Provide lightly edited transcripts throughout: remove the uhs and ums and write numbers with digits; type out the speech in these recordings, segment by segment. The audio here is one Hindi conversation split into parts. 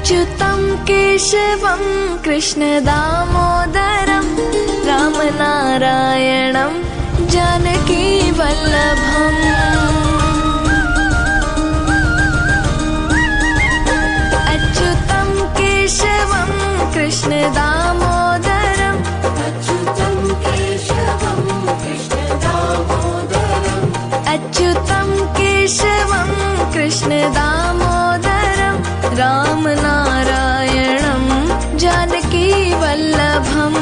अच्युतं केशवं कृष्णदामोदरं रामनारायणं जानकीवल्लभम्। अच्युतं केशवं कृष्णदामोदरं अच्युतं केशवं कृष्णदामोदरं अच्युतं केशवं कृष्णदामोदरं रामनारायणं जानकीवल्लभम्।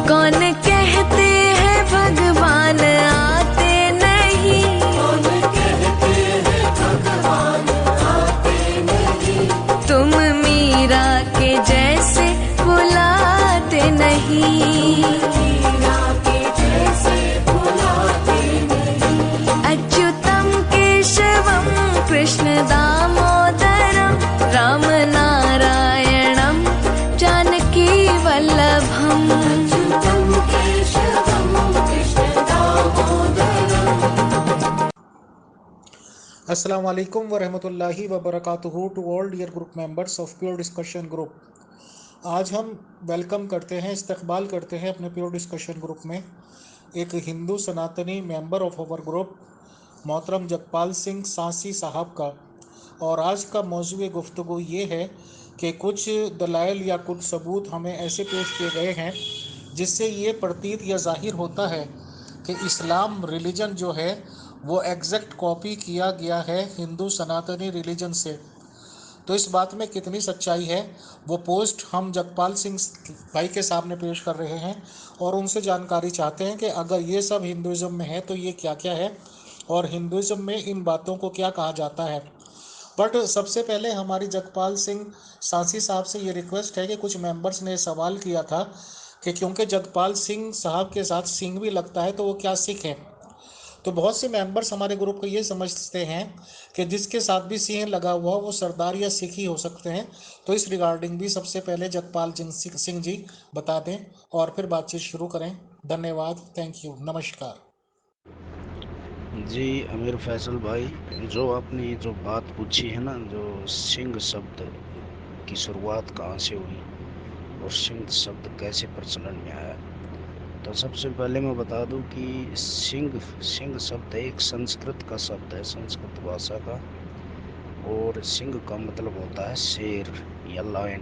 कौन कहते हैं भगवान आते नहीं, कौन कहते हैं भगवान आते नहीं, तुम मीरा के जैसे बुलाते नहीं, मीरा के जैसे बुलाते नहीं। अच्युतं केशवं कृष्णदामोदरं रामनारायणं जानकीवल्लभम्। अस्सलाम वालेकुम व रहमतुल्लाहि व बरकातुहू to all dear group members of pure discussion group. आज हम वेलकम करते हैं, इस्तकबाल करते हैं अपने प्योर डिस्कशन ग्रुप में एक हिंदू सनातनी मेंबर ऑफ अवर ग्रुप मोहतरम जगपाल सिंह सांसी साहब का। और आज का मौजूद गुफ्तगू ये है कि कुछ दलाइल या कुछ सबूत हमें ऐसे पेश किए गए हैं जिससे ये प्रतीत या जाहिर होता है कि इस्लाम रिलीजन जो है वो एग्जैक्ट कॉपी किया गया है हिंदू सनातनी रिलीजन से। तो इस बात में कितनी सच्चाई है वो पोस्ट हम जगपाल सिंह भाई के सामने पेश कर रहे हैं और उनसे जानकारी चाहते हैं कि अगर ये सब हिंदुज़म में है तो ये क्या क्या है और हिंदुज़म में इन बातों को क्या कहा जाता है। बट सबसे पहले हमारी जगपाल सिंह सांसी साहब से ये रिक्वेस्ट है कि कुछ मेंबर्स ने सवाल किया था कि क्योंकि जगपाल सिंह साहब के साथ सिंह भी लगता है तो वो क्या सिख है। तो बहुत से मेंबर्स हमारे ग्रुप को ये समझते हैं कि जिसके साथ भी सिंह लगा हुआ वो सरदार या सिख ही हो सकते हैं। तो इस रिगार्डिंग भी सबसे पहले जगपाल सिंह जी बता दें और फिर बातचीत शुरू करें। धन्यवाद, थैंक यू, नमस्कार। जी अमीर फैसल भाई, जो आपने ये जो बात पूछी है ना, जो सिंह शब्द की शुरुआत कहाँ से हुई और सिंह शब्द कैसे प्रचलन में आया, तो सबसे पहले मैं बता दूं कि सिंह सिंह शब्द एक संस्कृत का शब्द है, संस्कृत भाषा का। और सिंह का मतलब होता है शेर या लायन।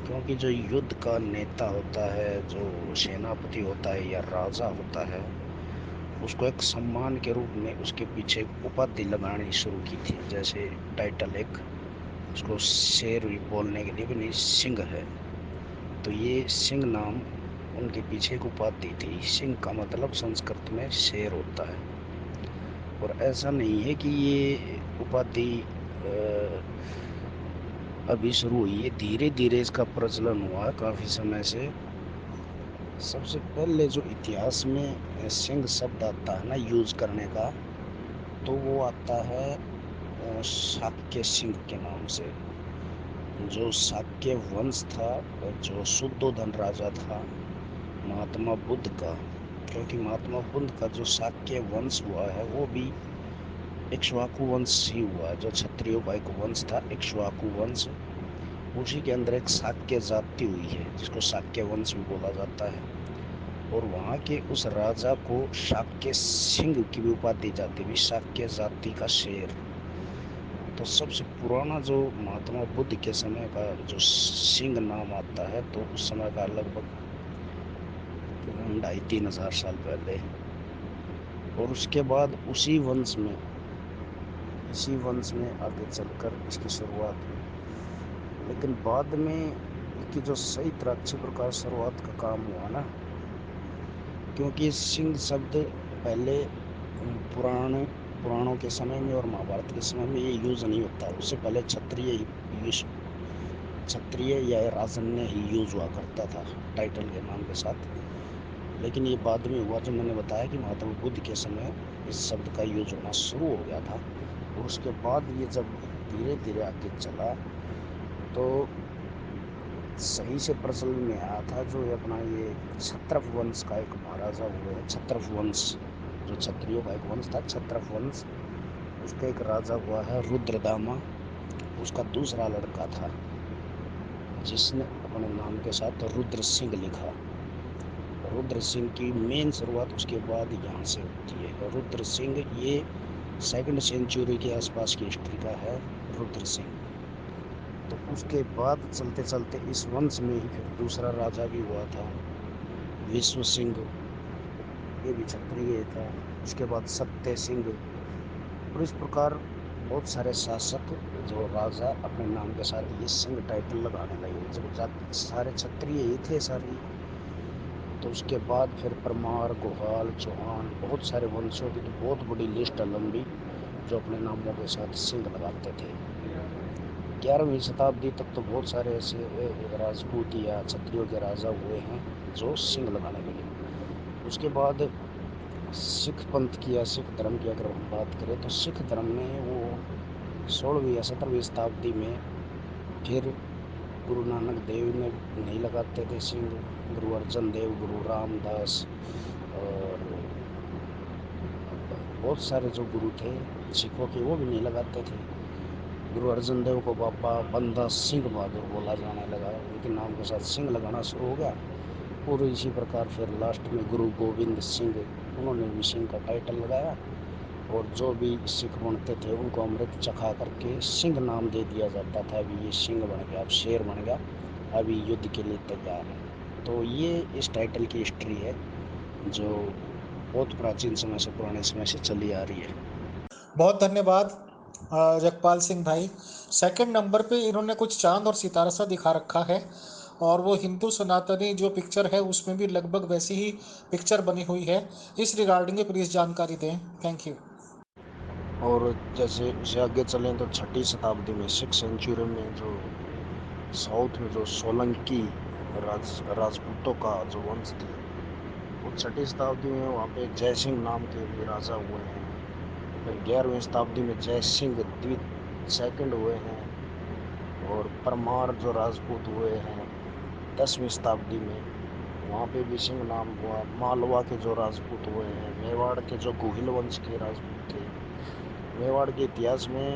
क्योंकि जो युद्ध का नेता होता है, जो सेनापति होता है या राजा होता है, उसको एक सम्मान के रूप में उसके पीछे उपाधि लगानी शुरू की थी। जैसे टाइटल एक उसको शेर भी बोलने के लिए भी नहीं, सिंह है, तो ये सिंह नाम उनके पीछे एक उपाधि थी। सिंह का मतलब संस्कृत में शेर होता है। और ऐसा नहीं है कि ये उपाधि अभी शुरू हुई है, धीरे धीरे इसका प्रचलन हुआ काफ़ी समय से। सबसे पहले जो इतिहास में सिंह शब्द आता है ना यूज करने का, तो वो आता है शाक्य सिंह के नाम से। जो शाक्य वंश था, जो शुद्धोधन राजा था महात्मा बुद्ध का, क्योंकि महात्मा बुद्ध का जो शाक्य वंश हुआ है वो भी इक्ष्वाकु वंश ही हुआ। जो क्षत्रियों का एक वंश था इक्ष्वाकु वंश, उसी के अंदर एक शाक्य जाति हुई है जिसको शाक्य वंश भी बोला जाता है। और वहाँ के उस राजा को शाक्य सिंह की भी उपाधि दी जाती है, शाक्य जाति का शेर। तो सबसे पुराना जो महात्मा बुद्ध के समय का जो सिंह नाम आता है, तो उस समय का लगभग 2500-3000 साल पहले। और उसके बाद इसी वंश में आगे चलकर इसकी शुरुआत हुई। लेकिन बाद में इसकी जो सही तरह अच्छी प्रकार शुरुआत का काम हुआ ना, क्योंकि सिंह शब्द पहले पुराणों के समय में और महाभारत के समय में ये यूज़ नहीं होता। उससे पहले क्षत्रिय या राजन्य ही यूज़ हुआ करता था टाइटल के नाम के साथ। लेकिन ये बाद में हुआ, जो मैंने बताया कि महात्मा बुद्ध के समय इस शब्द का यूज होना शुरू हो गया था। और उसके बाद ये जब धीरे धीरे आगे चला तो सही से प्रचलन में आया था। जो अपना ये क्षत्रप वंश का एक महाराजा हुए हैं, क्षत्रप वंश जो क्षत्रियों का एक वंश था, क्षत्रप वंश, उसका एक राजा हुआ है रुद्रदामा, उसका दूसरा लड़का था जिसने अपने नाम के साथ रुद्र सिंह लिखा। रुद्र सिंह की मेन शुरुआत उसके बाद यहाँ से होती है। रुद्र सिंह ये सेकंड सेंचुरी के आसपास की हिस्ट्री का है रुद्र सिंह। तो उसके बाद चलते चलते इस वंश में ही फिर दूसरा राजा भी हुआ था विश्व सिंह, ये भी क्षत्रिय था। उसके बाद सत्य सिंह, और इस प्रकार बहुत सारे शासक जो राजा अपने नाम के साथ ये सिंह टाइटल लगाने लगे, जब सारे क्षत्रिय ही थे सारे। तो उसके बाद फिर परमार, गोपाल, चौहान, बहुत सारे वंशों की तो बहुत बड़ी लिस्ट है लंबी, जो अपने नामों के साथ सिंह लगाते थे। 11वीं शताब्दी तक तो बहुत सारे ऐसे राजपूत या क्षत्रियों के राजा हुए हैं जो सिंह लगाने लगे। उसके बाद सिख पंथ की या सिख धर्म की अगर हम बात करें तो सिख धर्म में वो 16वीं या 17वीं शताब्दी में फिर गुरु नानक देव ने नहीं लगाते थे सिंह, गुरु अर्जन देव, गुरु रामदास और बहुत सारे जो गुरु थे सिखों के, वो भी नहीं लगाते थे। गुरु अर्जन देव को बाबा बंदा सिंह बहादुर बोला जाने लगा, उनके नाम के साथ सिंह लगाना शुरू हो गया। और इसी प्रकार फिर लास्ट में गुरु गोविंद सिंह, उन्होंने भी सिंह का टाइटल लगाया। और जो भी सिख बनते थे उनको अमृत चखा करके सिंह नाम दे दिया जाता था, अभी ये सिंह बन गया, अब शेर बन गया, अभी युद्ध के लिए तैयार है। तो ये इस टाइटल की हिस्ट्री है जो बहुत प्राचीन समय से, पुराने समय से चली आ रही है। बहुत धन्यवाद जगपाल सिंह भाई। सेकंड नंबर पे इन्होंने कुछ चांद और सितारा सा दिखा रखा है, और वो हिंदू सनातनी जो पिक्चर है उसमें भी लगभग वैसी ही पिक्चर बनी हुई है। इस रिगार्डिंग प्लीज जानकारी दें। Thank you. और जैसे उसे आगे चलें तो 6ठी शताब्दी में, 6th सेंचुरी में, जो साउथ में जो सोलंकी राजपूतों का जो वंश थे, वो 6ठी शताब्दी में वहाँ पे जय सिंह नाम के भी राजा हुए हैं। फिर 11वीं शताब्दी में जय सिंह द्वित सेकंड हुए हैं। और परमार जो राजपूत हुए हैं 10वीं शताब्दी में, वहाँ पे भी सिंह नाम हुआ। मालवा के जो राजपूत हुए हैं, मेवाड़ के जो गोहिल वंश के राजपूत थे, मेवाड़ के इतिहास में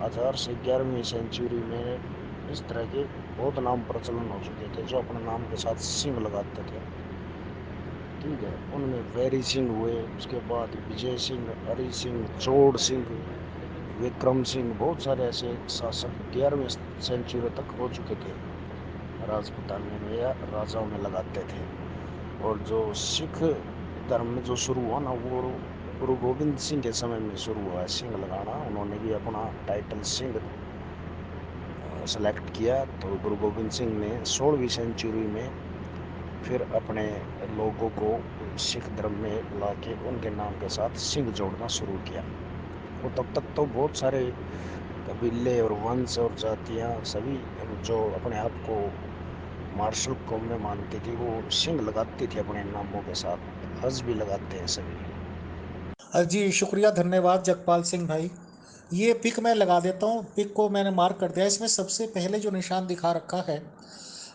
1000 से 11वीं सेंचुरी में इस तरह के बहुत नाम प्रचलन हो चुके थे जो अपने नाम के साथ सिंह लगाते थे। ठीक है, उनमें वैरी सिंह हुए, उसके बाद विजय सिंह, हरि सिंह, चोड़ सिंह, विक्रम सिंह, बहुत सारे ऐसे शासक 11वीं सेंचुरी तक हो चुके थे, राजपुताने में या राजाओं में लगाते थे। और जो सिख धर्म में जो शुरू हुआ ना, वो गुरु गोविंद सिंह के समय में शुरू हुआ है सिंह लगाना। उन्होंने भी अपना टाइटल सिंह सेलेक्ट किया। तो गुरु गोविंद सिंह ने 16वीं सेंचुरी में फिर अपने लोगों को सिख धर्म में लाके उनके नाम के साथ सिंह जोड़ना शुरू किया। वो तब तक तो बहुत सारे कबीले और वंश और जातियां सभी जो अपने आप को मार्शल कौम में मानती थी, वो सिंह लगाती थी अपने नामों के साथ। हज भी लगाते हैं सभी। जी शुक्रिया, धन्यवाद जगपाल सिंह भाई। ये पिक मैं लगा देता हूँ, पिक को मैंने मार्क कर दिया। इसमें सबसे पहले जो निशान दिखा रखा है,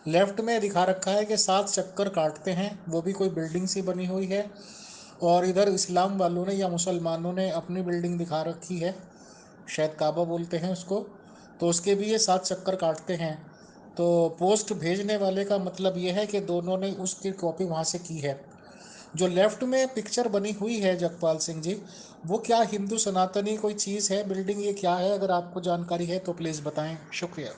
लेफ्ट में दिखा रखा है कि 7 चक्कर काटते हैं, वो भी कोई बिल्डिंग सी बनी हुई है। और इधर इस्लाम वालों ने या मुसलमानों ने अपनी बिल्डिंग दिखा रखी है, शायद काबा बोलते हैं उसको। तो उसके भी ये 7 चक्कर काटते हैं। तो पोस्ट भेजने वाले का मतलब ये है कि दोनों ने उसकी कॉपी वहाँ से की है। जो लेफ्ट में पिक्चर बनी हुई है जगपाल सिंह जी, वो क्या हिंदू सनातनी कोई चीज़ है, बिल्डिंग ये क्या है? अगर आपको जानकारी है तो प्लीज़ बताएं, शुक्रिया।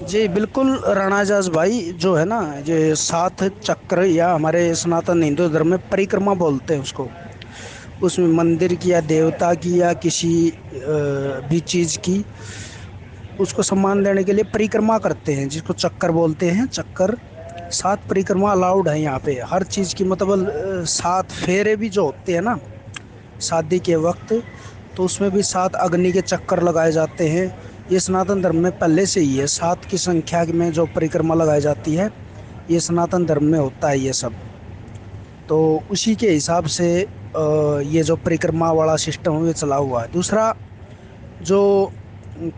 जी बिल्कुल राणाजाज भाई, जो है ना ये 7 चक्र, या हमारे सनातन हिंदू धर्म में परिक्रमा बोलते हैं उसको। उसमें मंदिर की या देवता की या किसी भी चीज़ की उसको सम्मान देने के लिए परिक्रमा करते हैं, जिसको चक्कर बोलते हैं। चक्कर 7 परिक्रमा अलाउड है यहाँ पे हर चीज़ की, मतलब 7 फेरे भी जो होते हैं ना शादी के वक्त, तो उसमें भी 7 अग्नि के चक्कर लगाए जाते हैं। ये सनातन धर्म में पहले से ही है, 7 की संख्या में जो परिक्रमा लगाई जाती है, ये सनातन धर्म में होता है ये सब। तो उसी के हिसाब से ये जो परिक्रमा वाला सिस्टम है ये चला हुआ है। दूसरा, जो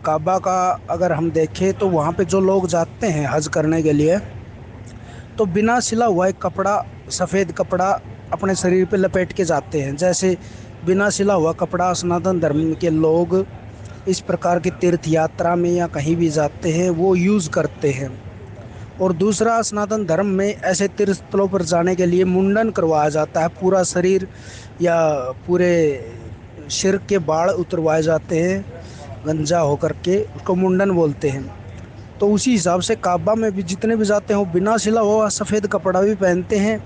काबा का अगर हम देखें तो वहाँ पे जो लोग जाते हैं हज करने के लिए, तो बिना सिला हुआ एक कपड़ा, सफ़ेद कपड़ा अपने शरीर पे लपेट के जाते हैं। जैसे बिना सिला हुआ कपड़ा सनातन धर्म के लोग इस प्रकार की तीर्थ यात्रा में या कहीं भी जाते हैं वो यूज़ करते हैं। और दूसरा, सनातन धर्म में ऐसे तीर्थ स्थलों पर जाने के लिए मुंडन करवाया जाता है। पूरा शरीर या पूरे सिर के बाल उतरवाए जाते हैं, गंजा होकर के उसको मुंडन बोलते हैं। तो उसी हिसाब से काबा में भी जितने भी जाते हैं वो बिना सिला हुआ सफ़ेद कपड़ा भी पहनते हैं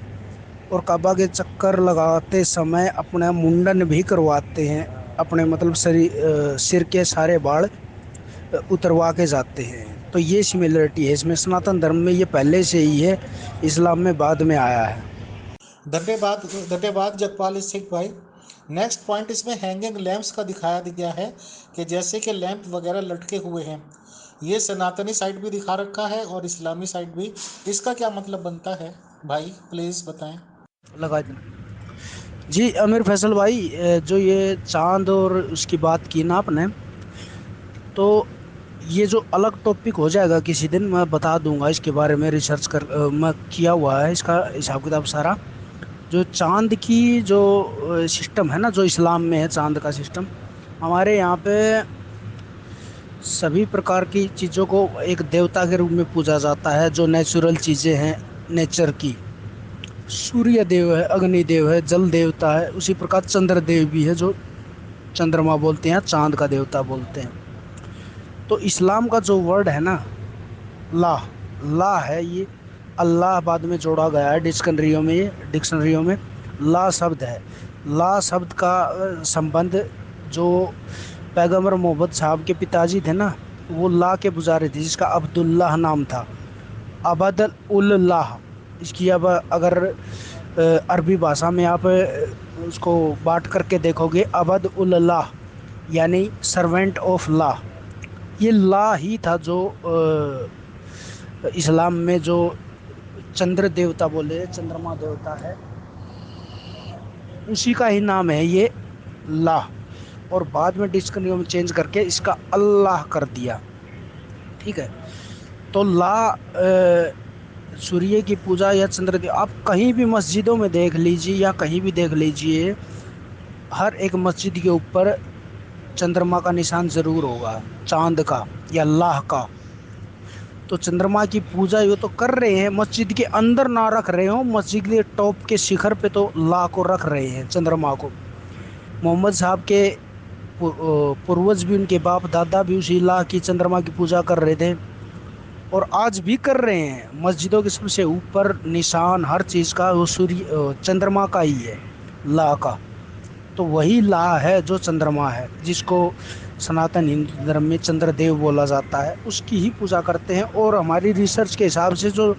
और काबा के चक्कर लगाते समय अपना मुंडन भी करवाते हैं। अपने मतलब सिर के सारे बाल उतरवा के जाते हैं। तो ये सिमिलरिटी है इसमें, सनातन धर्म में ये पहले से ही है, इस्लाम में बाद में आया है। धन्यवाद धन्यवाद जगपाल सिंह भाई। नेक्स्ट पॉइंट इसमें हैंगिंग लैंप्स का दिखाया गया है कि जैसे कि लैंप वगैरह लटके हुए हैं। ये सनातनी साइड भी दिखा रखा है और इस्लामी साइड भी। इसका क्या मतलब बनता है भाई, प्लीज़ बताएं। लगा देना जी। अमीर फैसल भाई, जो ये चांद और उसकी बात की ना आपने, तो ये जो अलग टॉपिक हो जाएगा किसी दिन, मैं बता दूंगा इसके बारे में। रिसर्च कर मैं किया हुआ है इसका हिसाब किताब सारा। जो चांद की जो सिस्टम है ना, जो इस्लाम में है चांद का सिस्टम, हमारे यहाँ पे सभी प्रकार की चीज़ों को एक देवता के रूप में पूजा जाता है। जो नेचुरल चीज़ें हैं नेचर की, सूर्य देव है, अग्नि देव है, जल देवता है, उसी प्रकार चंद्र देव भी है जो चंद्रमा बोलते हैं, चांद का देवता बोलते हैं। तो इस्लाम का जो वर्ड है ना, ला ला है, ये अल्लाह बाद में जोड़ा गया है डिक्शनरियों में। ये डिक्शनरियों में ला शब्द है। ला शब्द का संबंध जो पैगंबर मोहम्मद साहब के पिताजी थे ना, वो ला के पुजारी थे, जिसका अब्दुल्लाह नाम था। अबद उल्लाह, इसकी अब अगर अरबी भाषा में आप उसको बांट करके देखोगे, अबद उल्लाह यानी सर्वेंट ऑफ ला। ये ला ही था जो इस्लाम में जो चंद्र देवता बोले, चंद्रमा देवता है, उसी का ही नाम है ये ला। और बाद में डिक्शनरी में चेंज करके इसका अल्लाह कर दिया। ठीक है। तो ला सूर्य की पूजा या चंद्र देव, आप कहीं भी मस्जिदों में देख लीजिए या कहीं भी देख लीजिए, हर एक मस्जिद के ऊपर चंद्रमा का निशान ज़रूर होगा, चांद का या अल्लाह का। तो चंद्रमा की पूजा ये तो कर रहे हैं, मस्जिद के अंदर ना रख रहे हो, मस्जिद के टॉप के शिखर पे तो अल्लाह को रख रहे हैं, चंद्रमा को। मोहम्मद साहब के पूर्वज भी, उनके बाप दादा भी उसी अल्लाह की चंद्रमा की पूजा कर रहे थे और आज भी कर रहे हैं। मस्जिदों के सबसे ऊपर निशान हर चीज़ का वो सूर्य चंद्रमा का ही है, ला का। तो वही ला है जो चंद्रमा है, जिसको सनातन हिंदू धर्म में चंद्रदेव बोला जाता है, उसकी ही पूजा करते हैं। और हमारी रिसर्च के हिसाब से जो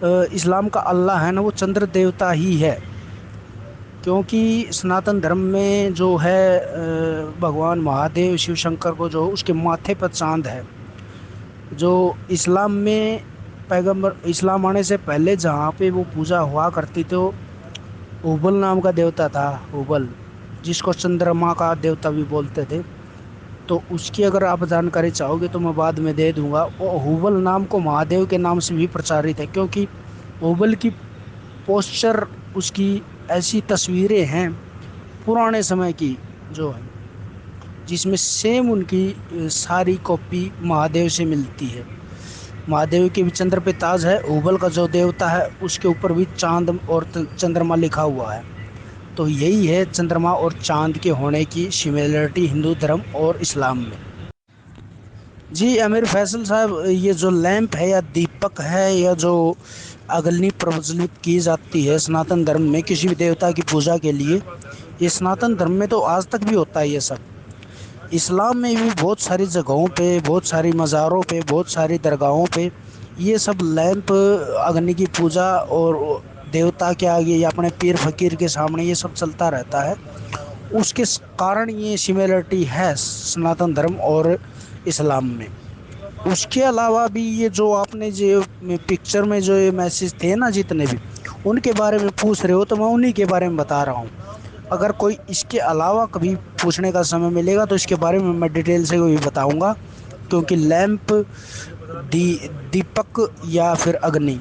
इस्लाम का अल्लाह है ना, वो चंद्र देवता ही है। क्योंकि सनातन धर्म में जो है भगवान महादेव शिव शंकर को जो उसके माथे पर चांद है। जो इस्लाम में पैगंबर इस्लाम आने से पहले जहाँ पे वो पूजा हुआ करती, तो हुबल नाम का देवता था, हुबल, जिसको चंद्रमा का देवता भी बोलते थे। तो उसकी अगर आप जानकारी चाहोगे तो मैं बाद में दे दूंगा। वो हुबल नाम को महादेव के नाम से भी प्रचारित है, क्योंकि हुबल की पोस्चर, उसकी ऐसी तस्वीरें हैं पुराने समय की जो है, जिसमें सेम उनकी सारी कॉपी महादेव से मिलती है। महादेव के भी चंद्र पे ताज है, हुबल का जो देवता है उसके ऊपर भी चांद और चंद्रमा लिखा हुआ है। तो यही है चंद्रमा और चांद के होने की सिमिलरिटी हिंदू धर्म और इस्लाम में। जी अमीर फैसल साहब, ये जो लैंप है या दीपक है या जो अग्नि प्रज्वलित की जाती है सनातन धर्म में किसी भी देवता की पूजा के लिए, ये सनातन धर्म में तो आज तक भी होता है ये सब। इस्लाम में भी बहुत सारी जगहों पे, बहुत सारी मज़ारों पे, बहुत सारी दरगाहों पे ये सब लैंप, अग्नि की पूजा और देवता के आगे या अपने पीर फकीर के सामने ये सब चलता रहता है। उसके कारण ये सिमिलरिटी है सनातन धर्म और इस्लाम में। उसके अलावा भी ये जो आपने जो पिक्चर में जो ये मैसेज थे ना, जितने भी उनके बारे में पूछ रहे हो, तो मैं उन्हीं के बारे में बता रहा हूँ। अगर कोई इसके अलावा कभी पूछने का समय मिलेगा तो इसके बारे में मैं डिटेल से भी बताऊँगा। क्योंकि लैंप, दीपक या फिर अग्नि,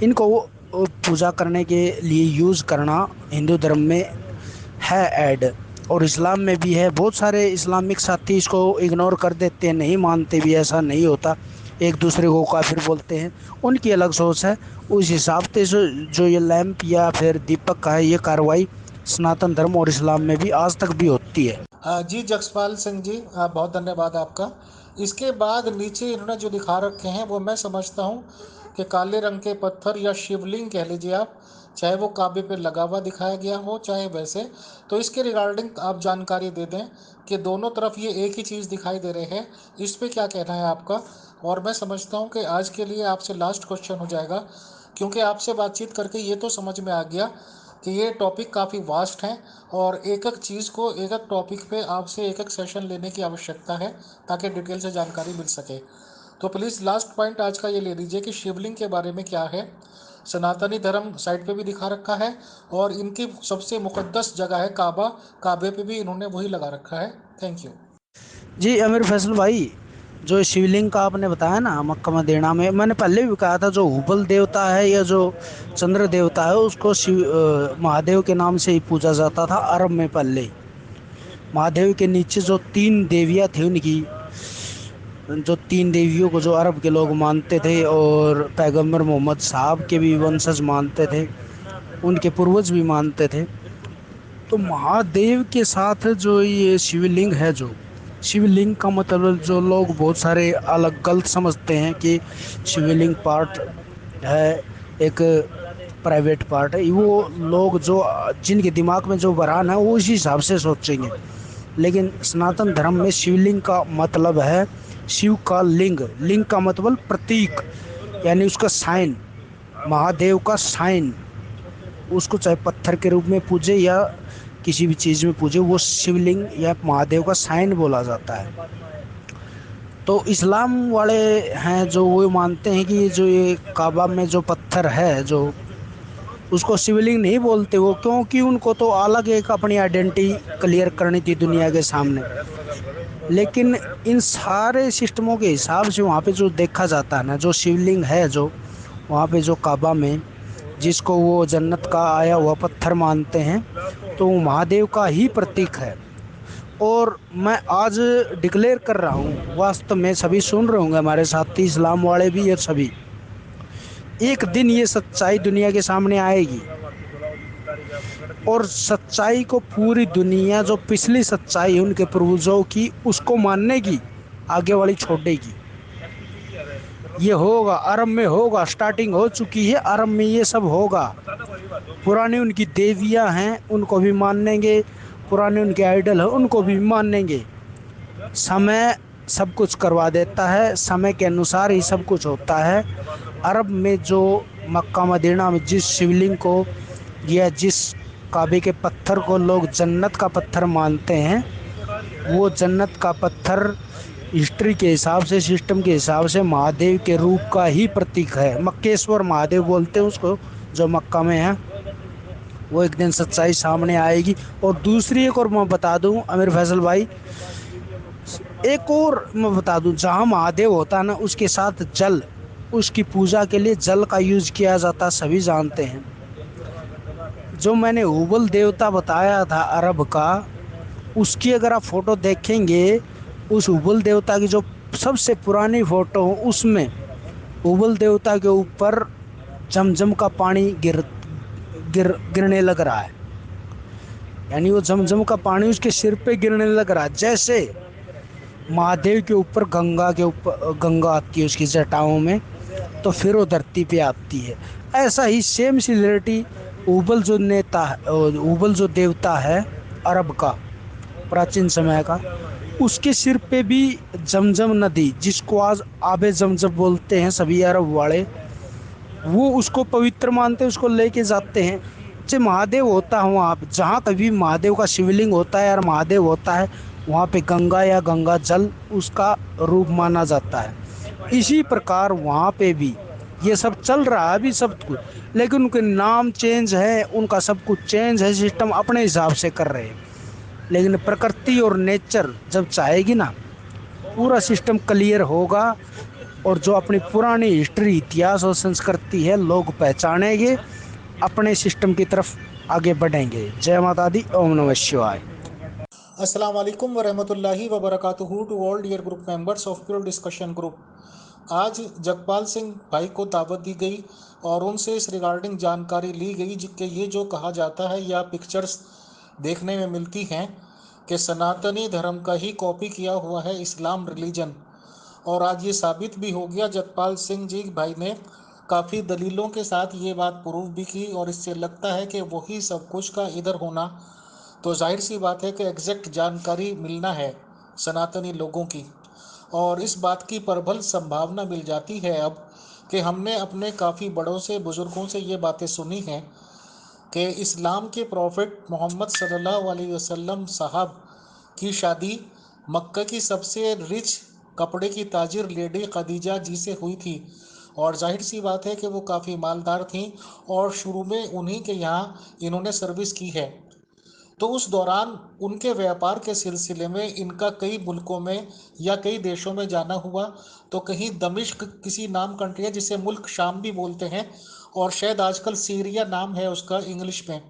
इनको पूजा करने के लिए यूज़ करना हिंदू धर्म में है ऐड। और इस्लाम में भी है। बहुत सारे इस्लामिक साथी इसको इग्नोर कर देते हैं, नहीं मानते भी, ऐसा नहीं होता, एक दूसरे को काफिर बोलते हैं, उनकी अलग सोच है। उस हिसाब से जो ये लैंप या फिर दीपक का है, ये कार्रवाई सनातन धर्म और इस्लाम में भी आज तक भी होती है। जी जसपाल सिंह जी, बहुत धन्यवाद आपका। इसके बाद नीचे इन्होंने जो दिखा रखे हैं वो मैं समझता हूँ कि काले रंग के पत्थर या शिवलिंग कह लीजिए आप, चाहे वो काबे पे लगा हुआ दिखाया गया हो चाहे वैसे। तो इसके रिगार्डिंग आप जानकारी दे दें कि दोनों तरफ ये एक ही चीज़ दिखाई दे रहे हैं, इस पे क्या कहना है आपका। और मैं समझता हूँ कि आज के लिए आपसे लास्ट क्वेश्चन हो जाएगा, क्योंकि आपसे बातचीत करके ये तो समझ में आ गया कि ये टॉपिक काफ़ी वास्ट है और एक एक चीज़ को, एक एक टॉपिक पे आपसे एक एक सेशन लेने की आवश्यकता है ताकि डिटेल से जानकारी मिल सके। तो प्लीज़ लास्ट पॉइंट आज का ये ले लीजिए कि शिवलिंग के बारे में क्या है। सनातनी धर्म साइट पे भी दिखा रखा है और इनकी सबसे मुक़द्दस जगह है काबा, काबे पे भी इन्होंने वही लगा रखा है। Thank you. जी अमीर फैसल भाई, जो शिवलिंग का आपने बताया ना मक्का मदीना में, मैंने पहले भी कहा था, जो हुबल देवता है या जो चंद्र देवता है उसको महादेव के नाम से ही पूजा जाता था अरब में पहले। महादेव के नीचे जो 3 देवियाँ थी उनकी, जो 3 देवियों को जो अरब के लोग मानते थे और पैगंबर मोहम्मद साहब के भी वंशज मानते थे, उनके पूर्वज भी मानते थे। तो महादेव के साथ जो ये शिवलिंग है, जो शिवलिंग का मतलब जो लोग बहुत सारे अलग गलत समझते हैं कि शिवलिंग पार्ट है, एक प्राइवेट पार्ट है, वो लोग जो जिनके दिमाग में जो बरान है वो उसी हिसाब से सोचेंगे। लेकिन सनातन धर्म में शिवलिंग का मतलब है शिव का लिंग, लिंग का मतलब प्रतीक, यानी उसका साइन, महादेव का साइन। उसको चाहे पत्थर के रूप में पूजे या किसी भी चीज़ में पूजे, वो शिवलिंग या महादेव का साइन बोला जाता है। तो इस्लाम वाले हैं जो वो मानते हैं कि जो ये काबा में जो पत्थर है, जो उसको शिवलिंग नहीं बोलते वो, क्योंकि उनको तो अलग एक अपनी आइडेंटिटी क्लियर करनी थी दुनिया के सामने। लेकिन इन सारे सिस्टमों के हिसाब से वहाँ पे जो देखा जाता है ना, जो शिवलिंग है जो वहाँ पे जो काबा में, जिसको वो जन्नत का आया हुआ पत्थर मानते हैं, तो वो महादेव का ही प्रतीक है। और मैं आज डिक्लेयर कर रहा हूँ, वास्तव में सभी सुन रहे होंगे हमारे साथी इस्लाम वाले भी, और सभी, एक दिन ये सच्चाई दुनिया के सामने आएगी और सच्चाई को पूरी दुनिया, जो पिछली सच्चाई उनके पूर्वजों की, उसको मानने की, आगे वाली छोड़ेगी। ये होगा, अरब में होगा, स्टार्टिंग हो चुकी है, अरब में ये सब होगा। पुरानी उनकी देवियां हैं उनको भी मानेंगे, पुराने उनके आइडल हैं उनको भी मानेंगे। समय सब कुछ करवा देता है, समय के अनुसार ही सब कुछ होता है। अरब में जो मक्का मदीना में जिस शिवलिंग को या जिस काबे के पत्थर को लोग जन्नत का पत्थर मानते हैं, वो जन्नत का पत्थर हिस्ट्री के हिसाब से, सिस्टम के हिसाब से महादेव के रूप का ही प्रतीक है। मक्केश्वर महादेव बोलते हैं उसको, जो मक्का में है। वो एक दिन सच्चाई सामने आएगी। और दूसरी एक और मैं बता दूं अमीर फैसल भाई, एक और मैं बता दूं, जहाँ महादेव होता है ना, उसके साथ जल, उसकी पूजा के लिए जल का यूज किया जाता, सभी जानते हैं। जो मैंने हुबल देवता बताया था अरब का, उसकी अगर आप फोटो देखेंगे, उस हुबल देवता की जो सबसे पुरानी फोटो, उसमें हुबल देवता के ऊपर जमजम का पानी गिरने लग रहा है। यानी वो जमजम का पानी उसके सिर पे गिरने लग रहा है, जैसे महादेव के ऊपर गंगा आती है उसकी जटाओं में, तो फिर वो धरती पे आती है। ऐसा ही सेम सिमिलरिटी हुबल जो नेता है, हुबल जो देवता है अरब का, प्राचीन समय का, उसके सिर पे भी जमजम नदी, जिसको आज आबे जमजम बोलते हैं सभी अरब वाले, वो उसको पवित्र मानते हैं, उसको लेके जाते हैं। जो महादेव होता है वहाँ पे, जहाँ कभी महादेव का शिवलिंग होता है और महादेव होता है, वहाँ पे गंगा या गंगा जल उसका रूप माना जाता है। इसी प्रकार वहाँ पे भी ये सब चल रहा है अभी सब कुछ, लेकिन उनके नाम चेंज है, उनका सब कुछ चेंज है, सिस्टम अपने हिसाब से कर रहे हैं। लेकिन प्रकृति और नेचर जब चाहेगी ना, पूरा सिस्टम क्लियर होगा और जो अपनी पुरानी हिस्ट्री, इतिहास और संस्कृति है, लोग पहचानेंगे, अपने सिस्टम की तरफ आगे बढ़ेंगे। जय माता दी, ओम नमः शिवाय। अस्सलाम वालेकुम वरहमतुल्लाहि वबरकातुहू to all dear group members of pure discussion group. आज जगपाल सिंह भाई को दावत दी गई और उनसे इस रिगार्डिंग जानकारी ली गई कि ये जो कहा जाता है या पिक्चर्स देखने में मिलती हैं कि सनातनी धर्म का ही कॉपी किया हुआ है इस्लाम रिलीजन। और आज ये साबित भी हो गया, जगपाल सिंह जी भाई ने काफ़ी दलीलों के साथ ये बात प्रूव भी की और इससे लगता है कि वही सब कुछ का इधर होना, तो जाहिर सी बात है कि एग्जैक्ट जानकारी मिलना है सनातनी लोगों की। और इस बात की प्रबल संभावना मिल जाती है अब कि हमने अपने काफ़ी बड़ों से बुज़ुर्गों से ये बातें सुनी हैं कि इस्लाम के प्रॉफिट मोहम्मद सल्लल्लाहु अलैहि वसल्लम साहब की शादी मक्का की सबसे रिच कपड़े की ताजिर लेडी खदीजा जी से हुई थी। और जाहिर सी बात है कि वो काफ़ी मालदार थीं और शुरू में उन्हीं के यहाँ इन्होंने सर्विस की है। तो उस दौरान उनके व्यापार के सिलसिले में इनका कई मुल्कों में या कई देशों में जाना हुआ। तो कहीं दमिश्क किसी नाम कंट्री है जिसे मुल्क शाम भी बोलते हैं, और शायद आजकल सीरिया नाम है उसका इंग्लिश में,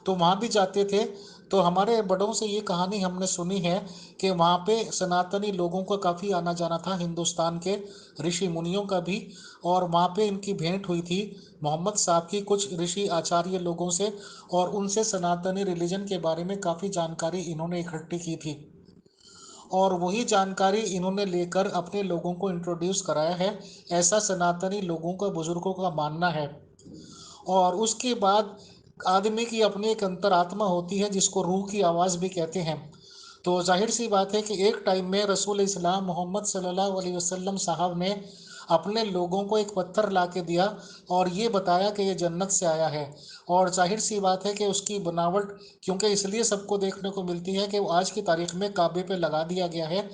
तो वहाँ भी जाते थे। तो हमारे बड़ों से ये कहानी हमने सुनी है कि वहाँ पे सनातनी लोगों का काफ़ी आना जाना था, हिंदुस्तान के ऋषि मुनियों का भी। और वहाँ पे इनकी भेंट हुई थी मोहम्मद साहब की कुछ ऋषि आचार्य लोगों से, और उनसे सनातनी रिलीजन के बारे में काफ़ी जानकारी इन्होंने इकट्ठी की थी। और वही जानकारी इन्होंने लेकर अपने लोगों को इंट्रोड्यूस कराया है, ऐसा सनातनी लोगों का बुजुर्गों का मानना है। और उसके बाद आदमी की अपनी एक अंतरात्मा होती है जिसको रूह की आवाज़ भी कहते हैं। तो जाहिर सी बात है कि एक टाइम में रसूल इस्लाम मोहम्मद सल्लल्लाहु अलैहि वसल्लम साहब ने अपने लोगों को एक पत्थर ला के दिया और ये बताया कि ये जन्नत से आया है। और जाहिर सी बात है कि उसकी बनावट क्योंकि इसलिए सबको देखने को मिलती है कि वो आज की तारीख में काबे पे लगा दिया गया है,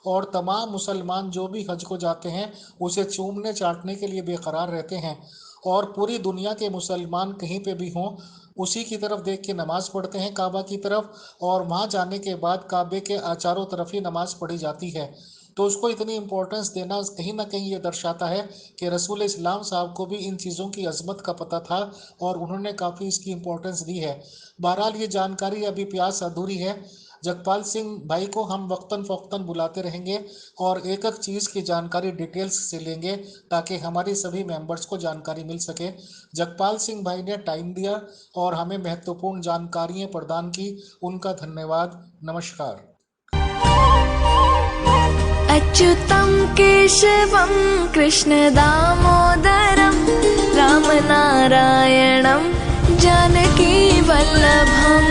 और तमाम मुसलमान जो भी हज को जाते हैं उसे चूमने चाटने के लिए बेकरार रहते हैं। और पूरी दुनिया के मुसलमान कहीं पे भी हों उसी की तरफ देख के नमाज पढ़ते हैं, काबा की तरफ, और वहाँ जाने के बाद काबे के चारों तरफ ही नमाज पढ़ी जाती है। तो उसको इतनी इम्पोर्टेंस देना कहीं ना कहीं ये दर्शाता है कि रसूल इस्लाम साहब को भी इन चीज़ों की अजमत का पता था और उन्होंने काफ़ी इसकी इम्पोर्टेंस दी है। बहरहाल ये जानकारी अभी प्यास अधूरी है। जगपाल सिंह भाई को हम वक्तन फ़ौक्तन बुलाते रहेंगे और एक एक चीज़ की जानकारी डिटेल्स से लेंगे ताकि हमारी सभी मेंबर्स को जानकारी मिल सके। जगपाल सिंह भाई ने टाइम दिया और हमें महत्वपूर्ण जानकारियाँ प्रदान की, उनका धन्यवाद। नमस्कार। अच्युतं केशवं कृष्णदामोदरं रामनारायणं जानकीवल्लभम्।